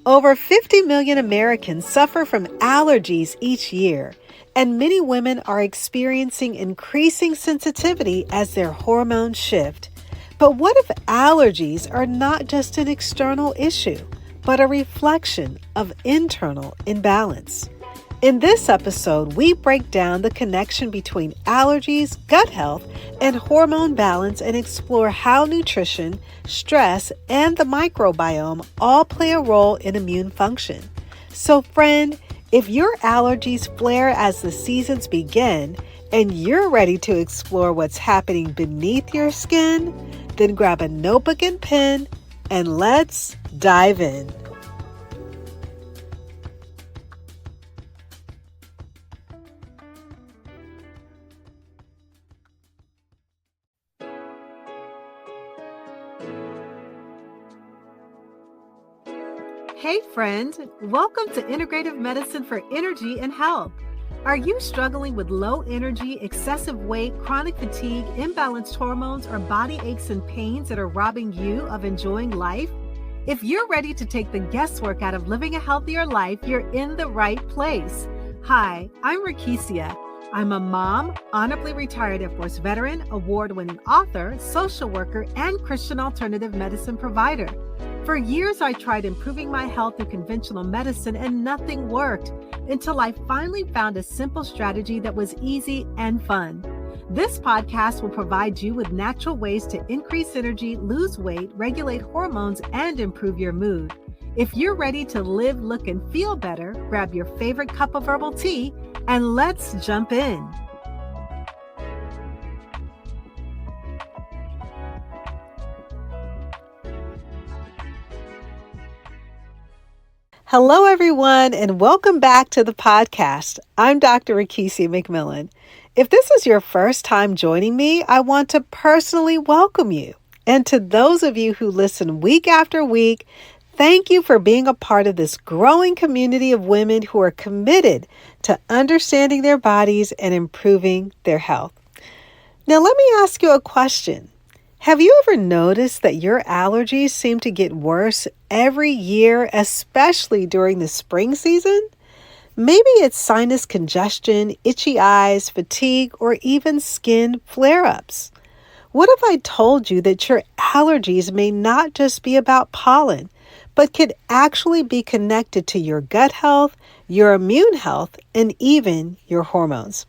Over 50 million Americans suffer from allergies each year, and many women are experiencing increasing sensitivity as their hormones shift. But what if allergies are not just an external issue, but a reflection of internal imbalance? In this episode, we break down the connection between allergies, gut health, and hormone balance and explore how nutrition, stress, and the microbiome all play a role in immune function. So, friend, if your allergies flare as the seasons begin and you're ready to explore what's happening beneath your skin, then grab a notebook and pen and let's dive in. Hey friend, welcome to Integrative Medicine for Energy and Health. Are you struggling with low energy, excessive weight, chronic fatigue, imbalanced hormones, or body aches and pains that are robbing you of enjoying life? If you're ready to take the guesswork out of living a healthier life, you're in the right place. Hi, I'm Rekishia. I'm a mom, honorably retired Air Force veteran, award-winning author, social worker, and Christian alternative medicine provider. For years, I tried improving my health through conventional medicine and nothing worked until I finally found a simple strategy that was easy and fun. This podcast will provide you with natural ways to increase energy, lose weight, regulate hormones, and improve your mood. If you're ready to live, look, and feel better, grab your favorite cup of herbal tea and let's jump in. Hello, everyone, and welcome back to the podcast. I'm Dr. Rekishia McMillan. If this is your first time joining me, I want to personally welcome you. And to those of you who listen week after week, thank you for being a part of this growing community of women who are committed to understanding their bodies and improving their health. Now, let me ask you a question. Have you ever noticed that your allergies seem to get worse every year, especially during the spring season? Maybe it's sinus congestion, itchy eyes, fatigue, or even skin flare-ups. What if I told you that your allergies may not just be about pollen, but could actually be connected to your gut health, your immune health, and even your hormones?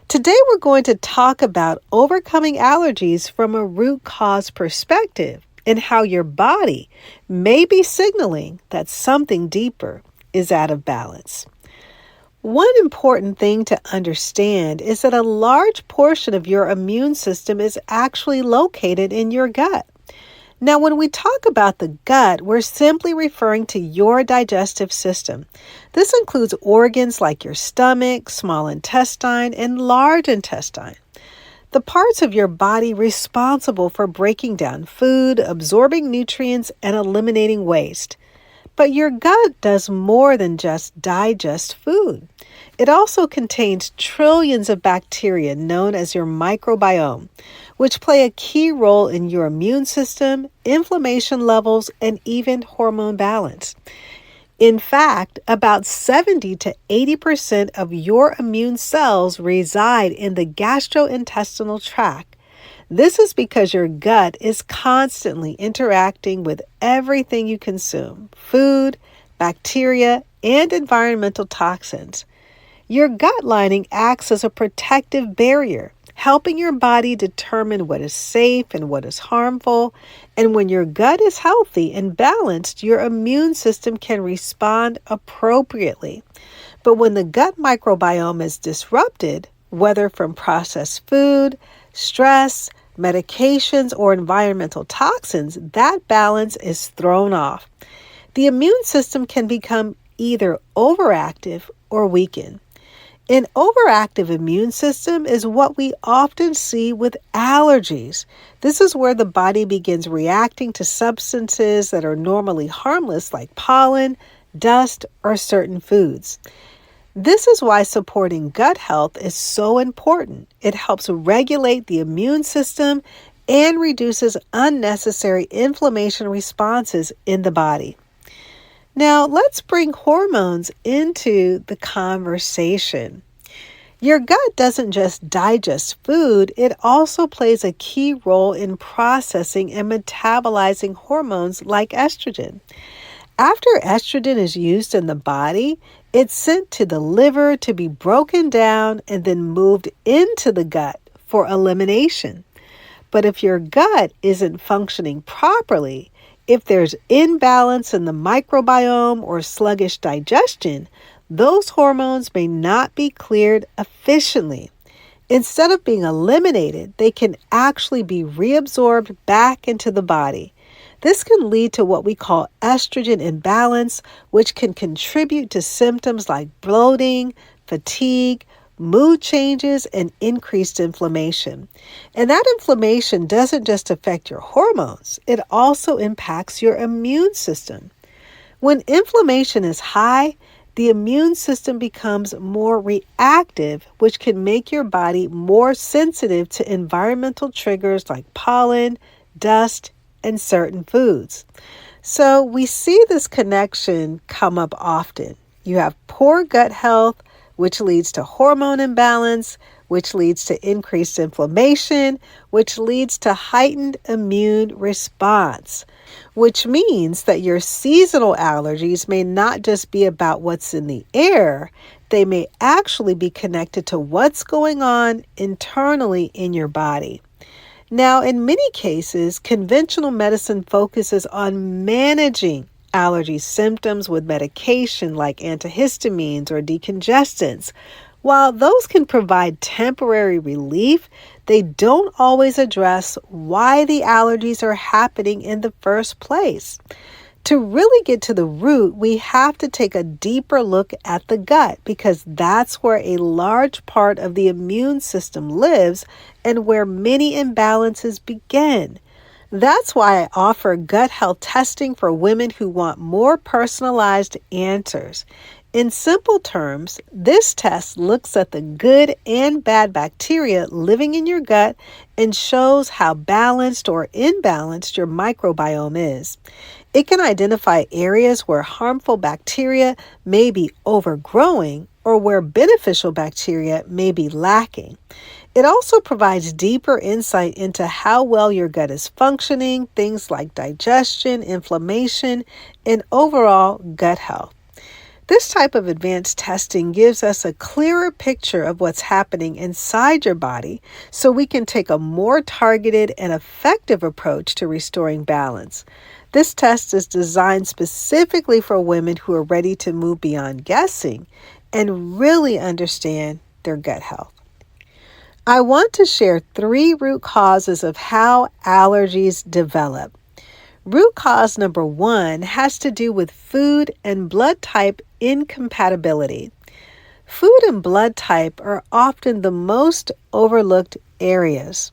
Today, we're going to talk about overcoming allergies from a root cause perspective and how your body may be signaling that something deeper is out of balance. One important thing to understand is that a large portion of your immune system is actually located in your gut. Now, when we talk about the gut, we're simply referring to your digestive system. This includes organs like your stomach, small intestine, and large intestine. The parts of your body responsible for breaking down food, absorbing nutrients, and eliminating waste. But your gut does more than just digest food. It also contains trillions of bacteria known as your microbiome, which play a key role in your immune system, inflammation levels, and even hormone balance. In fact, about 70 to 80% of your immune cells reside in the gastrointestinal tract. This is because your gut is constantly interacting with everything you consume: food, bacteria, and environmental toxins. Your gut lining acts as a protective barrier, helping your body determine what is safe and what is harmful. And when your gut is healthy and balanced, your immune system can respond appropriately. But when the gut microbiome is disrupted, whether from processed food, stress, medications, or environmental toxins, that balance is thrown off. The immune system can become either overactive or weakened. An overactive immune system is what we often see with allergies. This is where the body begins reacting to substances that are normally harmless, like pollen, dust, or certain foods. This is why supporting gut health is so important. It helps regulate the immune system and reduces unnecessary inflammation responses in the body. Now, let's bring hormones into the conversation. Your gut doesn't just digest food, it also plays a key role in processing and metabolizing hormones like estrogen. After estrogen is used in the body, it's sent to the liver to be broken down and then moved into the gut for elimination. But if your gut isn't functioning properly, if there's imbalance in the microbiome or sluggish digestion, those hormones may not be cleared efficiently. Instead of being eliminated, they can actually be reabsorbed back into the body. This can lead to what we call estrogen imbalance, which can contribute to symptoms like bloating, fatigue, mood changes, and increased inflammation. And that inflammation doesn't just affect your hormones, it also impacts your immune system. When inflammation is high, the immune system becomes more reactive, which can make your body more sensitive to environmental triggers like pollen, dust, and certain foods. So we see this connection come up often. You have poor gut health, which leads to hormone imbalance, which leads to increased inflammation, which leads to heightened immune response, which means that your seasonal allergies may not just be about what's in the air, they may actually be connected to what's going on internally in your body. Now, in many cases, conventional medicine focuses on managing allergy symptoms with medication like antihistamines or decongestants. While those can provide temporary relief, they don't always address why the allergies are happening in the first place. To really get to the root, we have to take a deeper look at the gut because that's where a large part of the immune system lives and where many imbalances begin. That's why I offer gut health testing for women who want more personalized answers. In simple terms, this test looks at the good and bad bacteria living in your gut and shows how balanced or imbalanced your microbiome is. It can identify areas where harmful bacteria may be overgrowing or where beneficial bacteria may be lacking. It also provides deeper insight into how well your gut is functioning, things like digestion, inflammation, and overall gut health. This type of advanced testing gives us a clearer picture of what's happening inside your body so we can take a more targeted and effective approach to restoring balance. This test is designed specifically for women who are ready to move beyond guessing and really understand their gut health. I want to share 3 root causes of how allergies develop. Root cause number 1 has to do with food and blood type incompatibility. Food and blood type are often the most overlooked areas.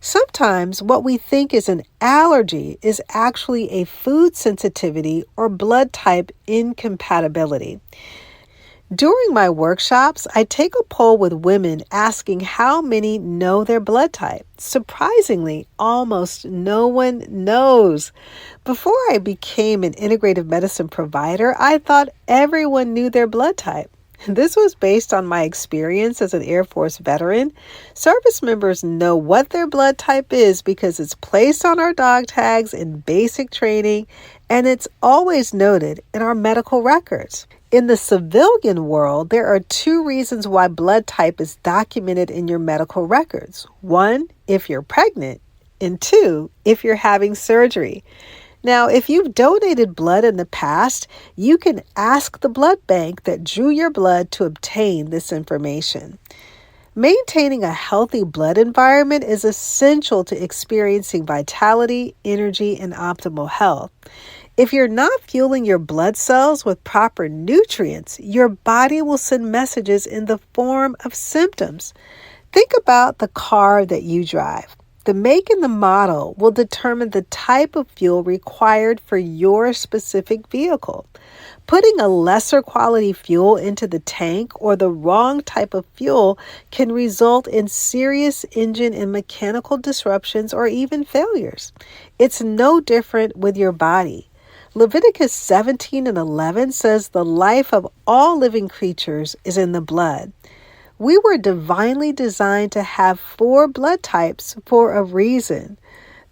Sometimes what we think is an allergy is actually a food sensitivity or blood type incompatibility. During my workshops, I take a poll with women asking how many know their blood type. Surprisingly, almost no one knows. Before I became an integrative medicine provider, I thought everyone knew their blood type. This was based on my experience as an Air Force veteran. Service members know what their blood type is because it's placed on our dog tags in basic training, and it's always noted in our medical records. In the civilian world, there are 2 reasons why blood type is documented in your medical records. 1, if you're pregnant, and 2, if you're having surgery. Now, if you've donated blood in the past, you can ask the blood bank that drew your blood to obtain this information. Maintaining a healthy blood environment is essential to experiencing vitality, energy, and optimal health. If you're not fueling your blood cells with proper nutrients, your body will send messages in the form of symptoms. Think about the car that you drive. The make and the model will determine the type of fuel required for your specific vehicle. Putting a lesser quality fuel into the tank or the wrong type of fuel can result in serious engine and mechanical disruptions or even failures. It's no different with your body. Leviticus 17:11 says the life of all living creatures is in the blood. We were divinely designed to have 4 blood types for a reason.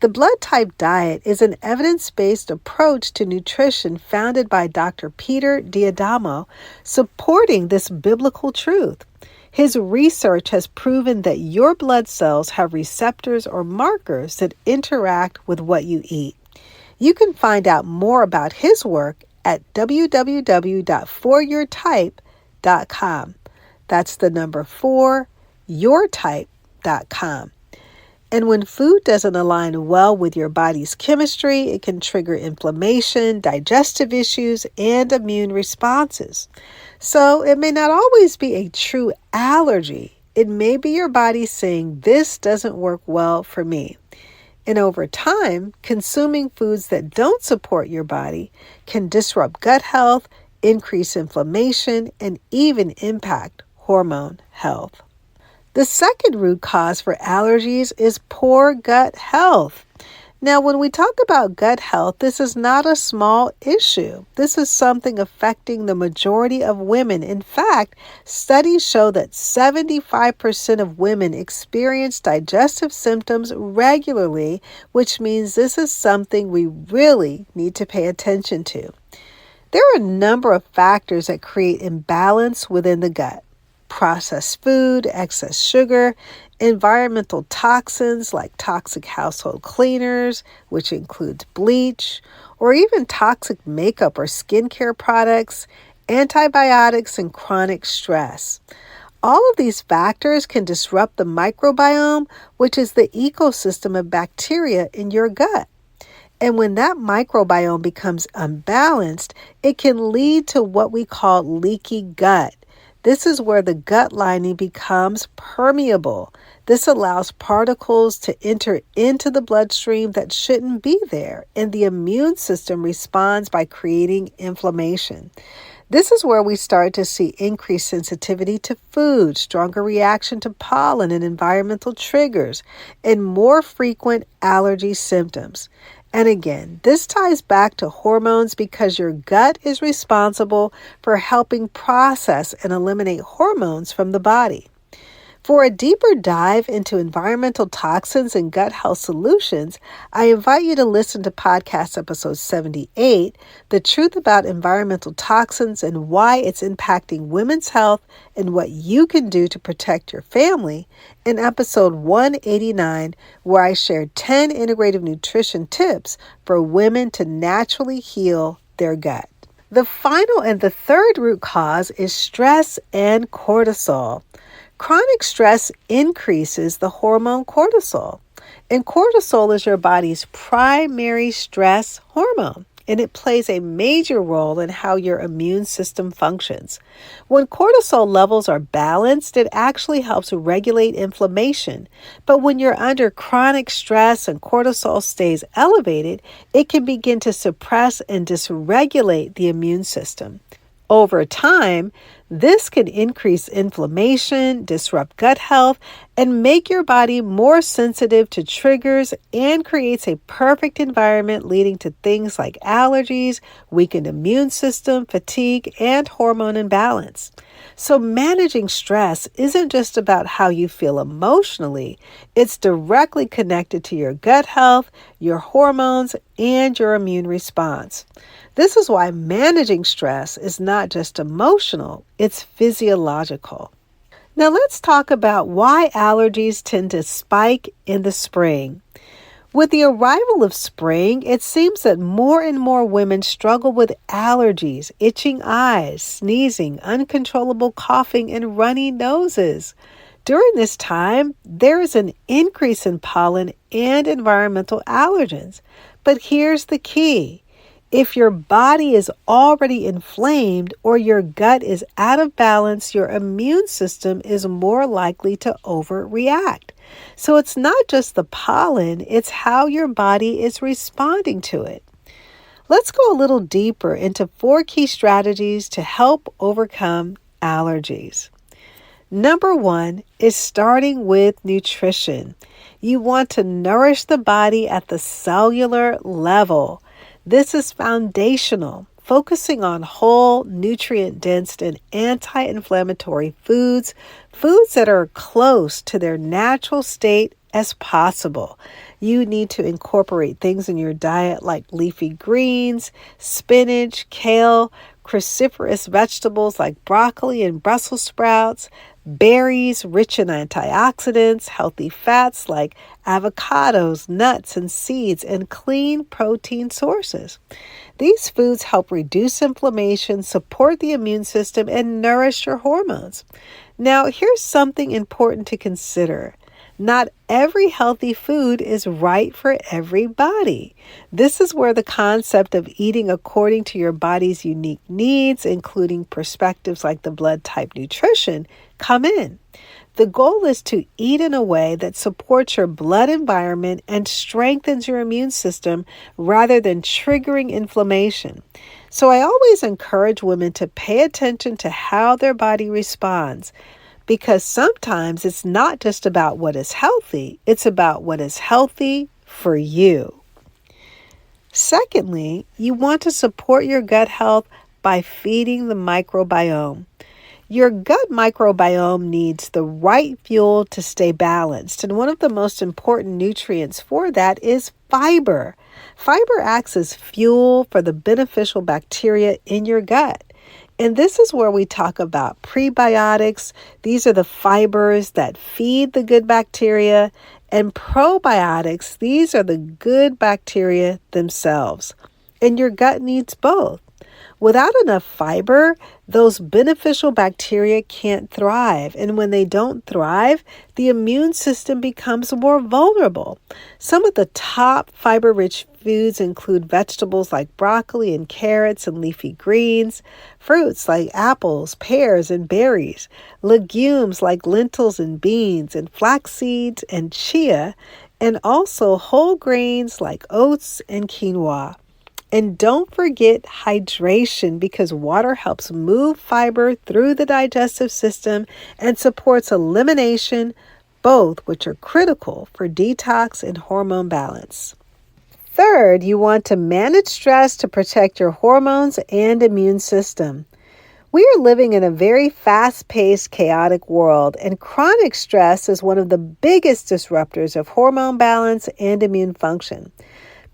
The blood type diet is an evidence-based approach to nutrition founded by Dr. Peter D'Adamo, supporting this biblical truth. His research has proven that your blood cells have receptors or markers that interact with what you eat. You can find out more about his work at www.foryourtype.com. That's the number 4, yourtype.com. And when food doesn't align well with your body's chemistry, it can trigger inflammation, digestive issues, and immune responses. So it may not always be a true allergy. It may be your body saying, this doesn't work well for me. And over time, consuming foods that don't support your body can disrupt gut health, increase inflammation, and even impact hormone health. The second root cause for allergies is poor gut health. Now, when we talk about gut health, this is not a small issue. This is something affecting the majority of women. In fact, studies show that 75% of women experience digestive symptoms regularly, which means this is something we really need to pay attention to. There are a number of factors that create imbalance within the gut. Processed food, excess sugar, environmental toxins like toxic household cleaners, which includes bleach, or even toxic makeup or skincare products, antibiotics, and chronic stress. All of these factors can disrupt the microbiome, which is the ecosystem of bacteria in your gut. And when that microbiome becomes unbalanced, it can lead to what we call leaky gut. This is where the gut lining becomes permeable. This allows particles to enter into the bloodstream that shouldn't be there, and the immune system responds by creating inflammation. This is where we start to see increased sensitivity to food, stronger reaction to pollen and environmental triggers, and more frequent allergy symptoms. And again, this ties back to hormones because your gut is responsible for helping process and eliminate hormones from the body. For a deeper dive into environmental toxins and gut health solutions, I invite you to listen to podcast episode 78, The Truth About Environmental Toxins and Why It's Impacting Women's Health and What You Can Do to Protect Your Family, and episode 189, where I share 10 integrative nutrition tips for women to naturally heal their gut. The final and the third root cause is stress and cortisol. Chronic stress increases the hormone cortisol, and cortisol is your body's primary stress hormone, and it plays a major role in how your immune system functions. When cortisol levels are balanced, it actually helps regulate inflammation, but when you're under chronic stress and cortisol stays elevated, it can begin to suppress and dysregulate the immune system. Over time, this can increase inflammation, disrupt gut health, and make your body more sensitive to triggers and creates a perfect environment leading to things like allergies, weakened immune system, fatigue, and hormone imbalance. So managing stress isn't just about how you feel emotionally. It's directly connected to your gut health, your hormones, and your immune response. This is why managing stress is not just emotional, it's physiological. Now let's talk about why allergies tend to spike in the spring. With the arrival of spring, it seems that more and more women struggle with allergies, itching eyes, sneezing, uncontrollable coughing, and runny noses. During this time, there is an increase in pollen and environmental allergens. But here's the key. If your body is already inflamed or your gut is out of balance, your immune system is more likely to overreact. So it's not just the pollen, it's how your body is responding to it. Let's go a little deeper into 4 key strategies to help overcome allergies. Number 1 is starting with nutrition. You want to nourish the body at the cellular level. This is foundational, focusing on whole, nutrient-dense, and anti-inflammatory foods that are close to their natural state as possible. You need to incorporate things in your diet like leafy greens, spinach, kale, cruciferous vegetables like broccoli and Brussels sprouts, berries rich in antioxidants, healthy fats like avocados, nuts, and seeds, and clean protein sources. These foods help reduce inflammation, support the immune system, and nourish your hormones. Now, here's something important to consider. Not every healthy food is right for everybody. This is where the concept of eating according to your body's unique needs, including perspectives like the blood type nutrition, come in. The goal is to eat in a way that supports your blood environment and strengthens your immune system rather than triggering inflammation. So I always encourage women to pay attention to how their body responds, because sometimes it's not just about what is healthy, it's about what is healthy for you. Secondly, you want to support your gut health by feeding the microbiome. Your gut microbiome needs the right fuel to stay balanced, and one of the most important nutrients for that is fiber. Fiber acts as fuel for the beneficial bacteria in your gut. And this is where we talk about prebiotics. These are the fibers that feed the good bacteria. And probiotics, these are the good bacteria themselves. And your gut needs both. Without enough fiber, those beneficial bacteria can't thrive. And when they don't thrive, the immune system becomes more vulnerable. Some of the top fiber-rich foods include vegetables like broccoli and carrots and leafy greens, fruits like apples, pears, and berries, legumes like lentils and beans, and flax seeds and chia, and also whole grains like oats and quinoa. And don't forget hydration, because water helps move fiber through the digestive system and supports elimination, both which are critical for detox and hormone balance. Third, you want to manage stress to protect your hormones and immune system. We are living in a very fast-paced, chaotic world, and chronic stress is one of the biggest disruptors of hormone balance and immune function.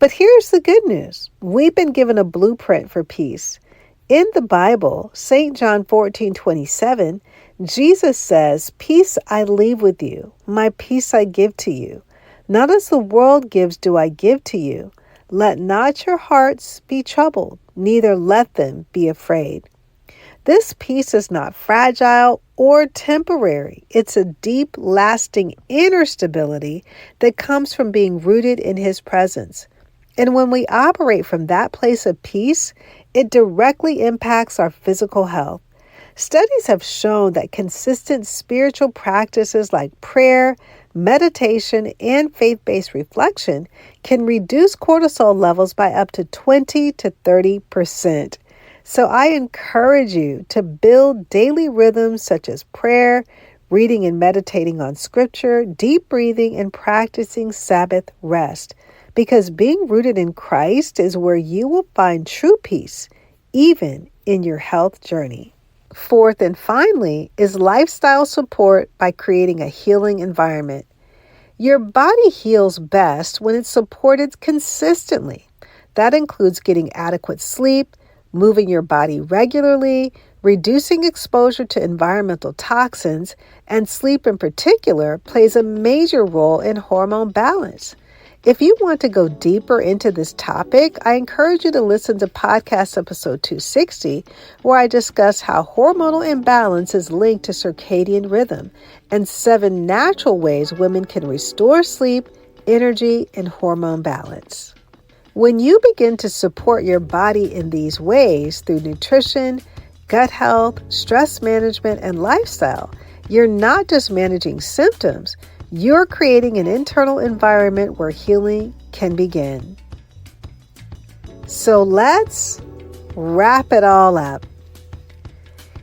But here's the good news. We've been given a blueprint for peace. In the Bible, St. John 14:27, Jesus says, "Peace I leave with you, my peace I give to you. Not as the world gives do I give to you. Let not your hearts be troubled, neither let them be afraid." This peace is not fragile or temporary. It's a deep, lasting inner stability that comes from being rooted in His presence. And when we operate from that place of peace, it directly impacts our physical health. Studies have shown that consistent spiritual practices like prayer, meditation, and faith-based reflection can reduce cortisol levels by up to 20 to 30%. So I encourage you to build daily rhythms such as prayer, reading and meditating on scripture, deep breathing, and practicing Sabbath rest. Because being rooted in Christ is where you will find true peace, even in your health journey. Fourth and finally is lifestyle support by creating a healing environment. Your body heals best when it's supported consistently. That includes getting adequate sleep, moving your body regularly, reducing exposure to environmental toxins, and sleep in particular plays a major role in hormone balance. If you want to go deeper into this topic, I encourage you to listen to podcast episode 260, where I discuss how hormonal imbalance is linked to circadian rhythm and 7 natural ways women can restore sleep, energy, and hormone balance. When you begin to support your body in these ways through nutrition, gut health, stress management, and lifestyle, you're not just managing symptoms, you're creating an internal environment where healing can begin. So let's wrap it all up.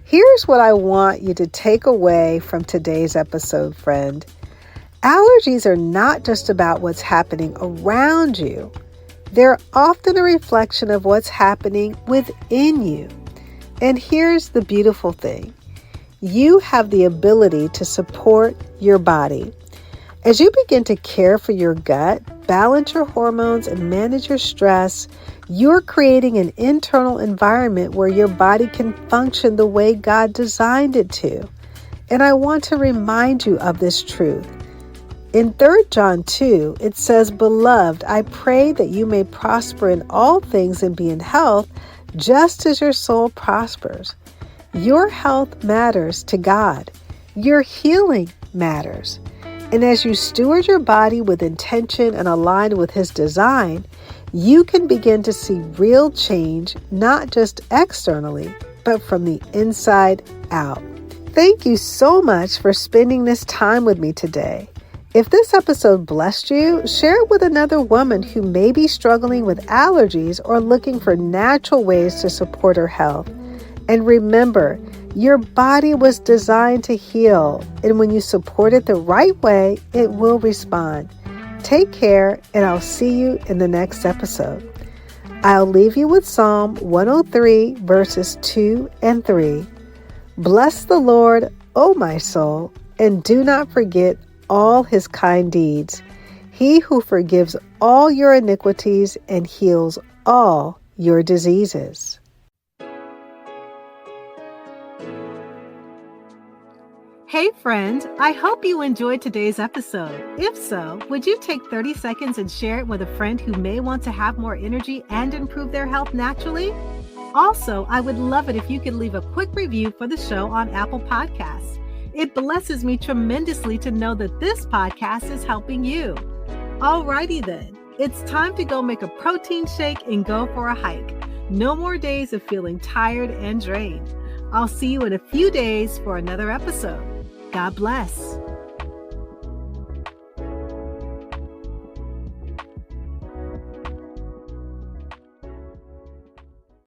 Here's what I want you to take away from today's episode, friend. Allergies are not just about what's happening around you. They're often a reflection of what's happening within you. And here's the beautiful thing. You have the ability to support your body. As you begin to care for your gut, balance your hormones, and manage your stress, you're creating an internal environment where your body can function the way God designed it to. And I want to remind you of this truth. In 3 John 2, it says, "Beloved, I pray that you may prosper in all things and be in health, just as your soul prospers." Your health matters to God. Your healing matters. And as you steward your body with intention and aligned with His design, you can begin to see real change, not just externally, but from the inside out. Thank you so much for spending this time with me today. If this episode blessed you, share it with another woman who may be struggling with allergies or looking for natural ways to support her health. And remember, your body was designed to heal, and when you support it the right way, it will respond. Take care, and I'll see you in the next episode. I'll leave you with Psalm 103, verses 2 and 3. Bless the Lord, O my soul, and do not forget all His kind deeds. He who forgives all your iniquities and heals all your diseases. Hey friend, I hope you enjoyed today's episode. If so, would you take 30 seconds and share it with a friend who may want to have more energy and improve their health naturally? Also, I would love it if you could leave a quick review for the show on Apple Podcasts. It blesses me tremendously to know that this podcast is helping you. Alrighty then, it's time to go make a protein shake and go for a hike. No more days of feeling tired and drained. I'll see you in a few days for another episode. God bless.